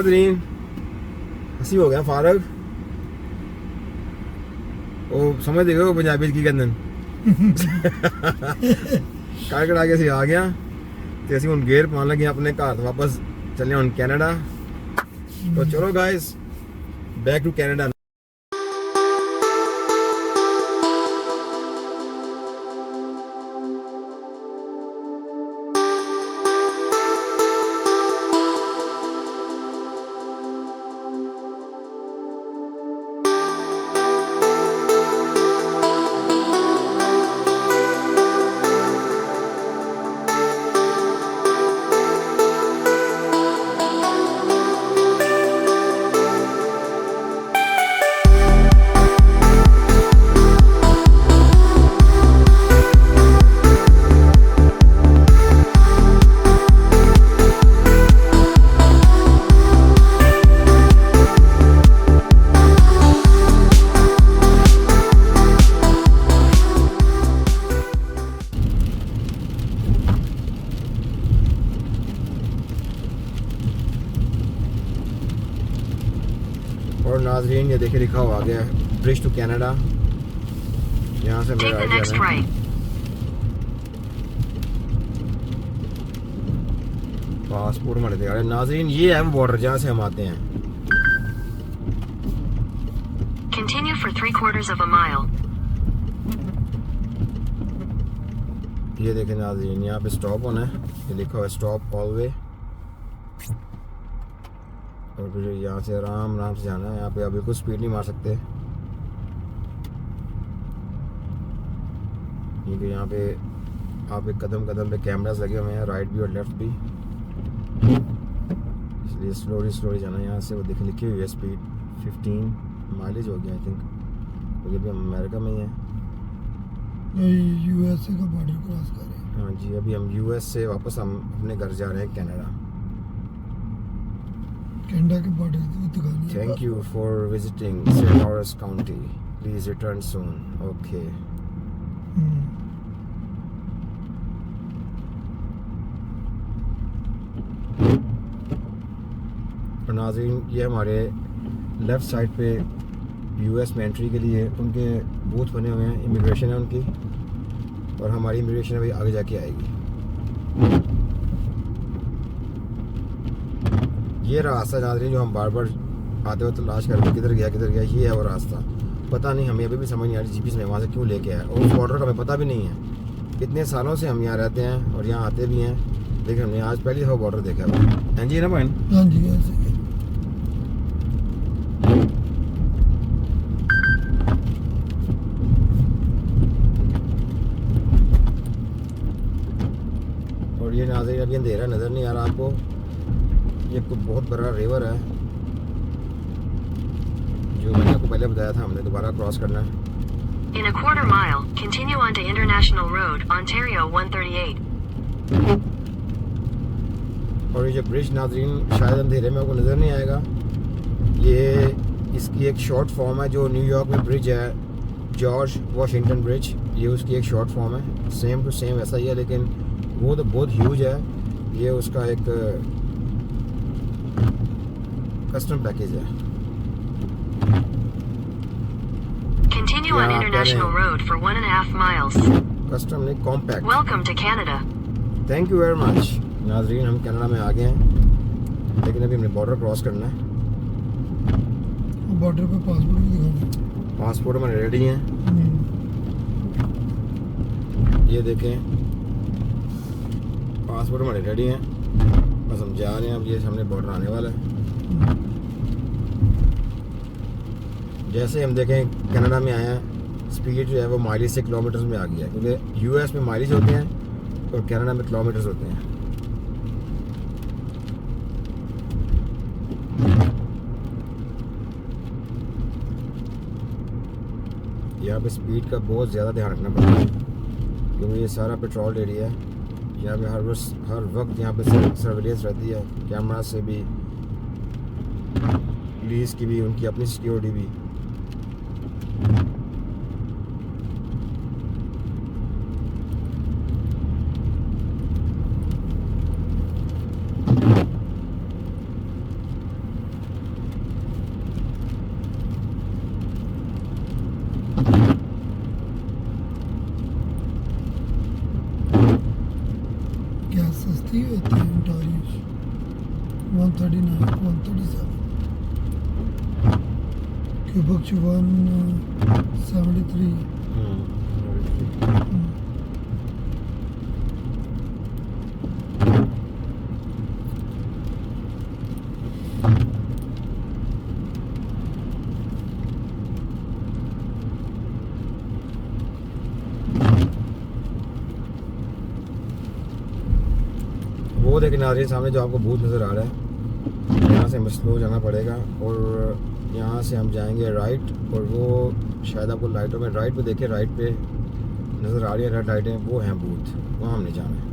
नाज़रीन, हंसी हो गया फारग वो समझ देगा वो पंजाबी की कहते कर आगे से आ गया तो ਅਸੀਂ ਹੁਣ ਗੇਅਰ ਪਾਉਣ ਲੱਗੇ ਆਪਣੇ ਘਰ ਤੋਂ ਵਾਪਸ ਚੱਲੇ ਹੁਣ ਕੈਨੇਡਾ। तो चलो गाइस बैक टू कनाडा। और नाजरीन ये देखिए लिखा हुआ आ गया ब्रिज टू कनाडा। यहाँ से मेरा राइट जाना है। पासपोर्ट में दिखा रहे नाजरीन, ये है वो बॉर्डर जहाँ से हम आते हैं। Continue for 3/4 of a mile. ये देखें नाजरीन, यहाँ पे स्टॉप होना है, ये लिखा हुआ है स्टॉप ऑल वे। और फिर यहाँ से आराम आराम से जाना है। यहाँ पे आप बिल्कुल स्पीड नहीं मार सकते क्योंकि यहाँ पे आप एक कदम कदम पे कैमरास लगे हुए हैं, राइट भी और लेफ्ट भी, इसलिए स्लोली स्लोली जाना है। यहाँ से वो देखें लिखी हुई है स्पीड 15 माइलेज हो गया आई थिंक, क्योंकि अभी हम अमेरिका में ही हैं। यूएसए का बॉर्डर क्रॉस कर रहे हैं। हाँ जी, अभी हम यूएस से वापस हम अपने घर जा रहे हैं कनाडा। कनाडा के बॉर्डर दिखानी है। Thank you for visiting St. Lawrence County. Please return soon. Okay. और नाज़रीन, ये हमारे लेफ़्ट साइड पे यूएस में एंट्री के लिए उनके बूथ बने हुए हैं, इमिग्रेशन है उनकी, और हमारी इमिग्रेशन अभी आगे जाके आएगी। ये रास्ता नाज़रीन जो हम बार बार आते हुए तलाश करते किधर गया, ये है वो रास्ता। पता नहीं, हमें अभी भी समझ नहीं आ रही जीपीएस में वहाँ से क्यों लेके आया, और उस बॉर्डर का हमें पता भी नहीं है। इतने सालों से हम यहाँ रहते हैं और यहाँ आते भी हैं, लेकिन हमने आज पहली दफ़ा बॉर्डर देखा है। हाँ जी ना बहन? हाँ जी, ऐसे ही। और ये नाज़रीन अभी अंधेरा नज़र नहीं आ रहा आपको, ये कोई बहुत बड़ा रिवर है जो मैंने आपको पहले बताया था, हमने दोबारा क्रॉस करना है। In a 1/4 mile, continue onto International Road, Ontario 138. और ये जो ब्रिज नाज़रीन शायद अंधेरे में आपको नज़र नहीं आएगा, ये इसकी एक शॉर्ट फॉर्म है। जो न्यूयॉर्क में ब्रिज है जॉर्ज वाशिंगटन ब्रिज, ये उसकी एक शॉर्ट फॉर्म है। सेम टू सेम वैसा ही है, लेकिन वो तो बहुत ह्यूज है। ये उसका एक कस्टम पैकेज है। Continue on International Road for 1.5 miles. Custom नहीं, compact. Welcome to Canada. Thank you very much. नाजरीन, हम कनाडा में आ गए हैं, लेकिन अभी हमने बॉर्डर क्रॉस करना है। बॉर्डर पे पासपोर्ट भी दिखाना है। पासपोर्ट हमारे रेडी हैं, ये देखें पासपोर्ट हमारे रेडी हैं, बस हम जा रहे हैं। अब ये सामने बॉर्डर आने वाला है। जैसे हम देखें कनाडा में आया, स्पीड जो है वो माइलेज से किलोमीटर्स में आ गया है, क्योंकि यूएस में माइलेज होते हैं और कनाडा में किलोमीटर्स होते हैं। यहाँ पे स्पीड का बहुत ज़्यादा ध्यान रखना पड़ता है, क्योंकि ये सारा पेट्रोल एरिया है। यहाँ पे हर वक्त यहाँ पे सर्विलेंस रहती है, कैमरा से भी, पुलिस की भी, उनकी अपनी सिक्योरिटी भी। 139, 137. Quebec 173. वो देखिए नाज़रीन, सामने जो आपको भूत नज़र आ रहा है, यहाँ से हमें स्लो जाना पड़ेगा और यहाँ से हम जाएंगे राइट, और वो शायद आपको लाइटों में राइट पे देखे, राइट पे नज़र आ रही है रेड लाइटें, वो हैं भूत, वहाँ हमने जाना है।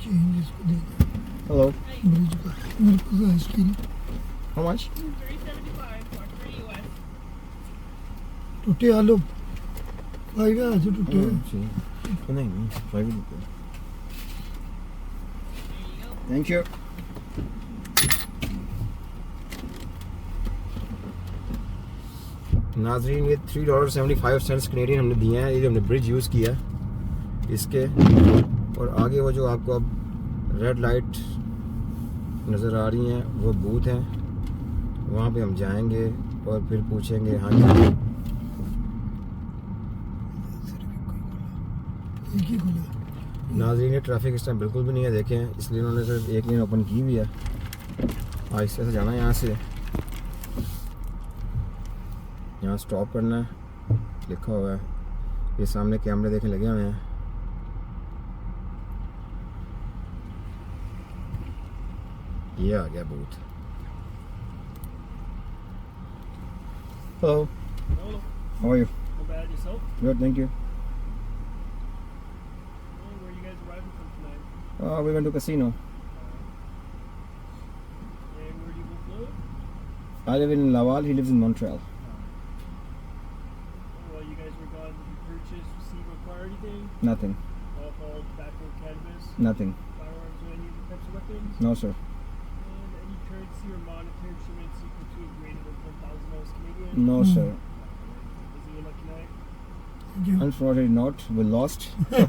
चेंज इसको दे दो हेलो, ब्रिज का। मेरे पास आइसक्रीम हाउ मच? टूटे आलू 5 है आज टूटे नहीं, थैंक यू। नाजरीन, ये $3.75 कनेडियन हमने दिए हैं, ये जो हमने ब्रिज यूज़ किया इसके, और आगे वो जो आपको अब रेड लाइट नज़र आ रही हैं वो भूत हैं, वहाँ पे हम जाएंगे और फिर पूछेंगे हाँ जी। एक ही खुला। नाजरीन, ये ट्रैफिक इस टाइम बिल्कुल भी नहीं है, देखें, इसलिए उन्होंने सिर्फ एक लेन ओपन की हुई है। आहिस्ते से जाना है, यहाँ से यहाँ स्टॉप करना है, लिखा हुआ है, ये सामने कैमरे देखें लगे हुए हैं। ये आ गया भूत। Hello, Hello. How are you? Not bad yourself. Good, thank you. Oh, where are you guys arriving from tonight? We went to casino. And where do you both live? I live in Laval, he lives in Montreal. Well, you guys were gone. Did you purchase, receive, or acquire anything? Nothing, Alcohol, tobacco, cannabis, nothing, firearms, or any other types of weapons? No sir, And any currency or monetary instruments equal to or greater than $10,000 Canadian? No sir, Is it your lucky night? जो unfortunately not, we lost. You can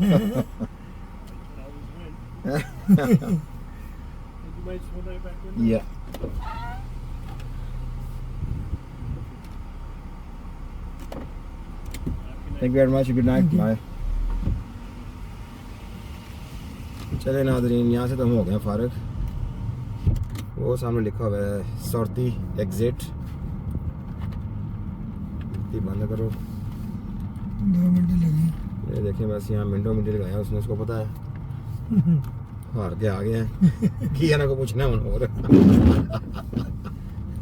always win. Would you mind just hold that back window? Yeah. Thank you very much. Good night. Bye. चले नाज़रीन, यहाँ से तो हम हो गए फारिग। वो सामने लिखा हुआ है सौरती एग्जिट। बंद करो। 2 मिनट लगे। ये देखें, बस यहाँ मिनटों मिनट लगाया उसने, उसको पता है हार के आ गए हैं। किया ना को पूछना है और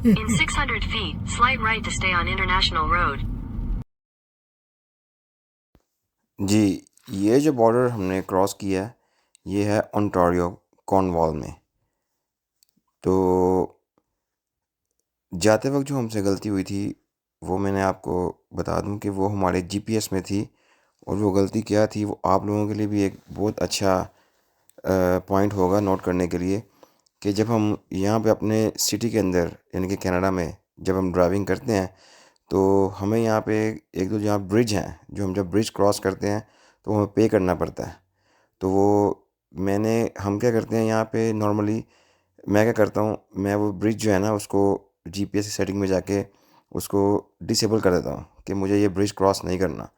In 600 feet, slight right to stay on International Road. जी, ये जो बॉर्डर हमने क्रॉस किया है ये है ओंटारियो कॉर्नवॉल में। तो जाते वक्त जो हमसे गलती हुई थी वो मैंने आपको बता दूं कि वो हमारे जीपीएस में थी, और वो गलती क्या थी वो आप लोगों के लिए भी एक बहुत अच्छा पॉइंट होगा नोट करने के लिए, कि जब हम यहाँ पे अपने सिटी के अंदर यानी कि कनाडा में जब हम ड्राइविंग करते हैं तो हमें यहाँ पे एक दो जहाँ ब्रिज हैं, जो हम जब ब्रिज क्रॉस करते हैं तो हमें पे करना पड़ता है। तो वो हम क्या करते हैं यहाँ पे नॉर्मली, मैं क्या करता हूँ, मैं वो ब्रिज जो है ना उसको जीपीएस की सेटिंग में जाके उसको डिसेबल कर देता हूँ कि मुझे ये ब्रिज क्रॉस नहीं करना।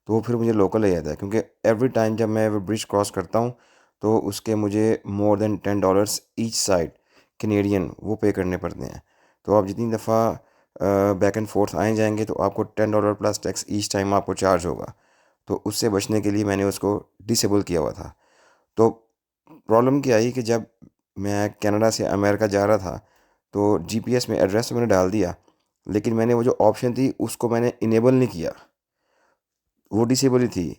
तो वो फिर मुझे लोकल ले जाता है, क्योंकि एवरी टाइम जब मैं वो ब्रिज क्रॉस करता हूँ तो उसके मुझे more than $10 each side Canadian वो पे करने पड़ते हैं। तो आप जितनी दफ़ा बैक एंड फोर्थ आए जाएंगे तो आपको $10 प्लस टैक्स ईच टाइम आपको चार्ज होगा। तो उससे बचने के लिए मैंने उसको डिसेबल किया हुआ था। तो प्रॉब्लम क्या आई कि जब मैं कनाडा से अमेरिका जा रहा था तो जीपीएस में एड्रेस तो मैंने डाल दिया, लेकिन मैंने वो जो ऑप्शन थी उसको मैंने इनेबल नहीं किया, वो डिसेबल ही थी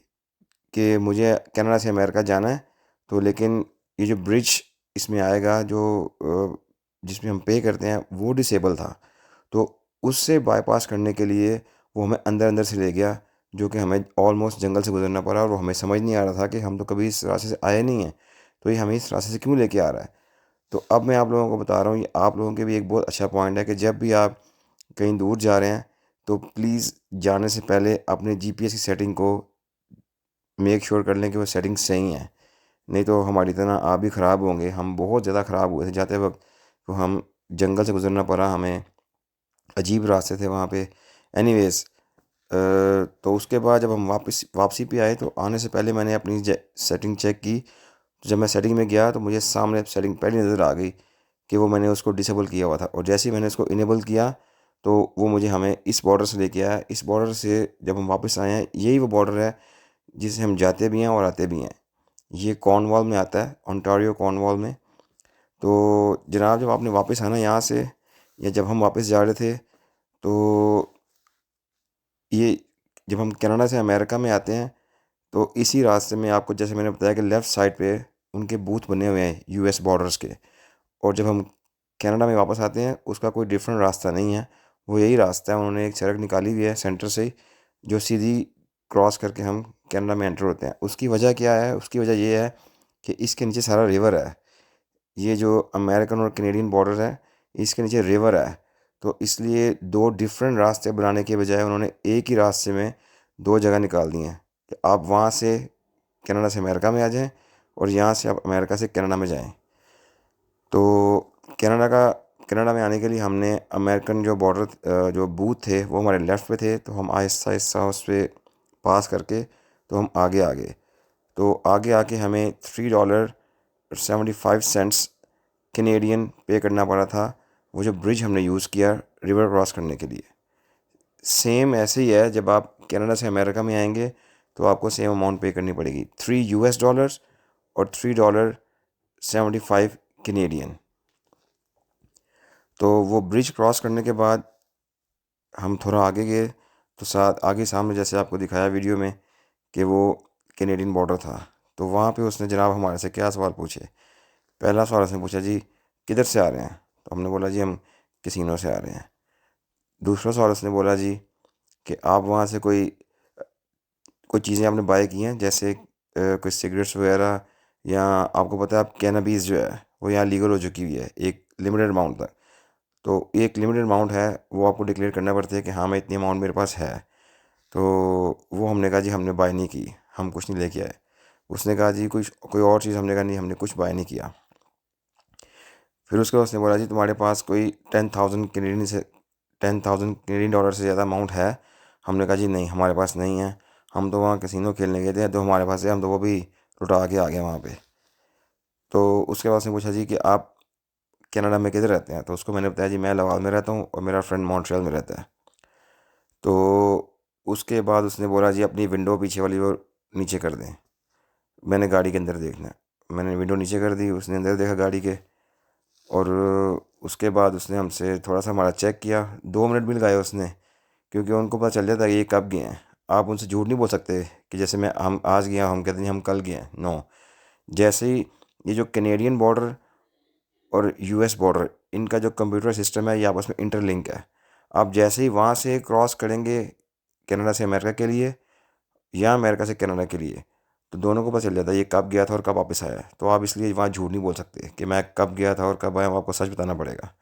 कि मुझे कनाडा से अमेरिका जाना है। तो लेकिन ये जो ब्रिज इसमें आएगा जो जिसमें हम पे करते हैं वो डिसेबल था। तो उससे बाईपास करने के लिए वो हमें अंदर अंदर से ले गया जो कि हमें ऑलमोस्ट जंगल से गुजरना पड़ा, और वो हमें समझ नहीं आ रहा था कि हम तो कभी इस रास्ते से आए नहीं हैं, तो ये हमें इस रास्ते से क्यों लेके आ रहा है। तो अब मैं आप लोगों को बता रहा हूँ, ये आप लोगों के भी एक बहुत अच्छा पॉइंट है कि जब भी आप कहीं दूर जा रहे हैं तो प्लीज़ जाने से पहले अपने जीपीएस की सेटिंग को मेक श्योर कर लें कि वो सेटिंग सही है, नहीं तो हमारी तरह आप भी ख़राब होंगे। हम बहुत ज़्यादा ख़राब हुए थे जाते वक्त, तो हम जंगल से गुजरना पड़ा हमें, अजीब रास्ते थे वहाँ पे। एनीवेज़, तो उसके बाद जब हम वापसी पे आए तो आने से पहले मैंने अपनी सेटिंग चेक की। तो जब मैं सेटिंग में गया तो मुझे सामने सेटिंग पहली नज़र आ गई कि वो मैंने उसको डिसेबल किया हुआ था, और जैसे ही मैंने उसको इनेबल किया तो वो मुझे हमें इस बॉर्डर से लेके आया। इस बॉर्डर से जब हम वापस आए हैं, यही वो बॉर्डर है जिसे हम जाते भी हैं और आते भी हैं। ये कॉर्नवाल में आता है, ओंटारियो कॉर्नवाल में। तो जनाब, जब आपने वापस आना यहाँ से, या जब हम वापस जा रहे थे, तो ये जब हम कनाडा से अमेरिका में आते हैं तो इसी रास्ते में आपको, जैसे मैंने बताया कि लेफ़्ट साइड पे उनके बूथ बने हुए हैं यूएस बॉर्डर्स के। और जब हम कनाडा में वापस आते हैं उसका कोई डिफरेंट रास्ता नहीं है, वो यही रास्ता है। उन्होंने एक सड़क निकाली हुई है सेंटर से ही, जो सीधी क्रॉस करके हम कनाडा में एंटर होते हैं। उसकी वजह क्या है? उसकी वजह ये है कि इसके नीचे सारा रिवर है। ये जो अमेरिकन और कैनेडियन बॉर्डर है, इसके नीचे रिवर है। तो इसलिए दो डिफरेंट रास्ते बनाने के बजाय उन्होंने एक ही रास्ते में दो जगह निकाल दी हैं कि आप वहाँ से कनाडा से अमेरिका में आ जाएं, और यहाँ से आप अमेरिका से कनाडा में जाएं। तो कनाडा में आने के लिए हमने अमेरिकन जो बॉर्डर जो बूथ थे वो हमारे लेफ़्ट पे थे, तो हम आहिस्ता आहिस्ता उस पर पास करके तो हम आगे आ गए। तो आगे आके हमें $3.75 कैनेडियन पे करना पड़ा था, वो जो ब्रिज हमने यूज़ किया रिवर क्रॉस करने के लिए। सेम ऐसे ही है, जब आप कनाडा से अमेरिका में आएंगे तो आपको सेम अमाउंट पे करनी पड़ेगी, $3 और $3.75 कैनेडियन। तो वो ब्रिज क्रॉस करने के बाद हम थोड़ा आगे गए, तो आगे सामने जैसे आपको दिखाया वीडियो में कि वो कैनेडियन बॉर्डर था। तो वहाँ पे उसने जनाब हमारे से क्या सवाल पूछे। पहला सवाल उसने पूछा, जी किधर से आ रहे हैं? तो हमने बोला, जी हम कैसीनो से आ रहे हैं। दूसरा सवाल उसने बोला, जी कि आप वहाँ से कोई चीज़ें आपने बाय की हैं, जैसे कोई सिगरेट्स वगैरह, या आपको पता है आप कैनबीस जो है वो यहाँ लीगल हो चुकी हुई है एक लिमिटेड अमाउंट तक। तो एक लिमिटेड अमाउंट है, वो आपको डिक्लेयर करना पड़ता है कि हाँ मैं इतनी अमाउंट मेरे पास है। तो वो हमने कहा, जी हमने बाय नहीं की, हम कुछ नहीं लेके आए। उसने कहा, जी कोई और चीज़? हमने कहा, नहीं हमने कुछ बाय नहीं किया। फिर उसके बाद उसने बोला, जी तुम्हारे पास कोई 10,000 कैनेडियन डॉलर से ज़्यादा अमाउंट है? हमने कहा, जी नहीं हमारे पास नहीं है, हम तो वहाँ कैसीनो खेलने गए थे, तो हमारे पास है, हम तो वो भी लुटा के आ गए वहाँ पे। तो उसके बाद उसने पूछा, जी कि आप कनाडा में किधर रहते हैं? तो उसको मैंने बताया, जी मैं लाहौर में रहता हूँ और मेरा फ्रेंड मॉन्ट्रियल में रहता है। तो उसके बाद उसने बोला, जी अपनी विंडो पीछे वाली वो नीचे कर दें, मैंने गाड़ी के अंदर देखना है। मैंने विंडो नीचे कर दी, उसने अंदर देखा गाड़ी के, और उसके बाद उसने हमसे थोड़ा सा हमारा चेक किया। 2 मिनट भी लगाए उसने, क्योंकि उनको पता चल जाता है कि ये कब गए हैं। आप उनसे झूठ नहीं बोल सकते कि जैसे हम आज गए, हम कहते हैं हम कल गए हैं। नो, जैसे ही ये जो कैनेडियन बॉर्डर और यूएस बॉर्डर, इनका जो कंप्यूटर सिस्टम है ये आपस में इंटरलिंक है। आप जैसे ही वहाँ से क्रॉस करेंगे कनाडा से अमेरिका के लिए, या अमेरिका से कनाडा के लिए, तो दोनों को पता चल जाता है ये कब गया था और कब वापस आया है। तो आप इसलिए वहाँ झूठ नहीं बोल सकते कि मैं कब गया था और कब आया, आपको सच बताना पड़ेगा।